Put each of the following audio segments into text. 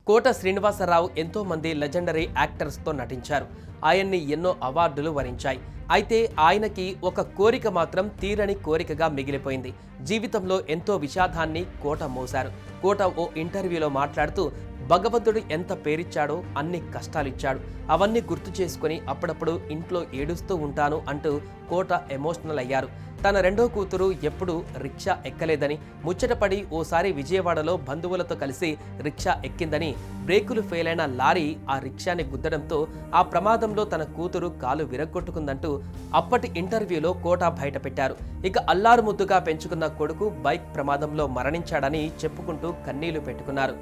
కోట శ్రీనివాసరావు ఎంతో మంది లెజెండరీ యాక్టర్స్తో నటించారు. ఆయన్ని ఎన్నో అవార్డులు వరించాయి. అయితే ఆయనకి ఒక కోరిక మాత్రం తీరని కోరికగా మిగిలిపోయింది. జీవితంలో ఎంతో విషాదాన్ని కోట మోశారు. కోట ఓ ఇంటర్వ్యూలో మాట్లాడుతూ భగవంతుడు ఎంత పేరిచ్చాడో అన్ని కష్టాలిచ్చాడు, అవన్నీ గుర్తు చేసుకుని అప్పుడప్పుడు ఇంట్లో ఏడుస్తూ ఉంటాను అంటూ కోట ఎమోషనల్ అయ్యారు. తన రెండో కూతురు ఎప్పుడూ రిక్షా ఎక్కలేదని, ముచ్చటపడి ఓసారి విజయవాడలో బంధువులతో కలిసి రిక్షా ఎక్కిందని, బ్రేకులు ఫెయిల్ అయిన లారీ ఆ రిక్షాని గుద్దడంతో ఆ ప్రమాదంలో తన కూతురు కాలు విరగ్గొట్టుకుందంటూ అప్పటి ఇంటర్వ్యూలో కోట బయటపెట్టారు. ఇక అల్లారు ముద్దుగా పెంచుకున్న కొడుకు బైక్ ప్రమాదంలో మరణించాడని చెప్పుకుంటూ కన్నీళ్లు పెట్టుకున్నారు.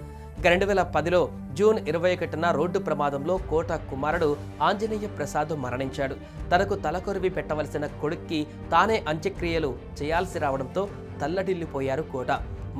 2010లో జూన్ 21న రోడ్డు ప్రమాదంలో కోట కుమారుడు ఆంజనేయ ప్రసాద్ మరణించాడు. తనకు తలకొరివి పెట్టవలసిన కొడుక్కి తానే అంత్యక్రియలు చేయాల్సి రావడంతో తల్లడిల్లిపోయారు కోట.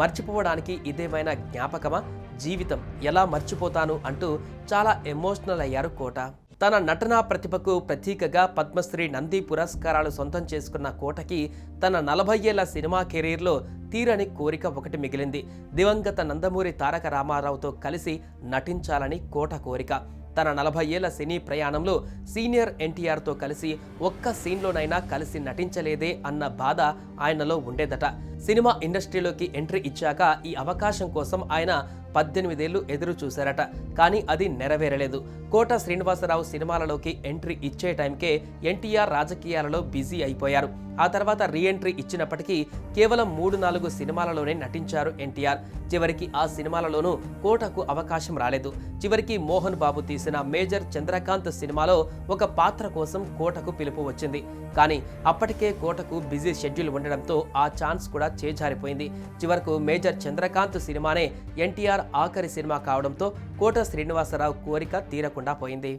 మర్చిపోవడానికి ఇదేమైనా జ్ఞాపకమా, జీవితం ఎలా మర్చిపోతాను అంటూ చాలా ఎమోషనల్ అయ్యారు కోట. తన నటనా ప్రతిభకు ప్రతీకగా పద్మశ్రీ నంది పురస్కారాలు సొంతం చేసుకున్న కోటకి తన 40 ఏళ్ల సినిమా కెరీర్లో తీరని కోరిక ఒకటి మిగిలింది. దివంగత నందమూరి తారక రామారావుతో కలిసి నటించాలని కోట కోరిక. తన 40 ఏళ్ల సినీ ప్రయాణంలో సీనియర్ ఎన్టీఆర్తో కలిసి ఒక్క సీన్లోనైనా కలిసి నటించలేదే అన్న బాధ ఆయనలో ఉండేదట. సినిమా ఇండస్ట్రీలోకి ఎంట్రీ ఇచ్చాక ఈ అవకాశం కోసం ఆయన 18 ఏళ్లు ఎదురు చూశారట. కానీ అది నెరవేరలేదు. కోట శ్రీనివాసరావు సినిమాలలోకి ఎంట్రీ ఇచ్చే టైంకే ఎన్టీఆర్ రాజకీయాలలో బిజీ అయిపోయారు. ఆ తర్వాత రీఎంట్రీ ఇచ్చినప్పటికీ కేవలం 3-4 సినిమాలలోనే నటించారు ఎన్టీఆర్. చివరికి ఆ సినిమాలలోనూ కోటకు అవకాశం రాలేదు. చివరికి మోహన్ బాబు తీసిన మేజర్ చంద్రకాంత్ సినిమాలో ఒక పాత్ర కోసం కోటకు పిలుపు వచ్చింది. కానీ అప్పటికే కోటకు బిజీ షెడ్యూల్ ఉండడంతో ఆ ఛాన్స్ కూడా చేజారిపోయింది. చివరకు మేజర్ చంద్రకాంత్ సినిమానే ఎన్టీఆర్ ఆఖరి సినిమా కావడంతో కోట శ్రీనివాసరావు కోరిక తీరకుండా పోయింది.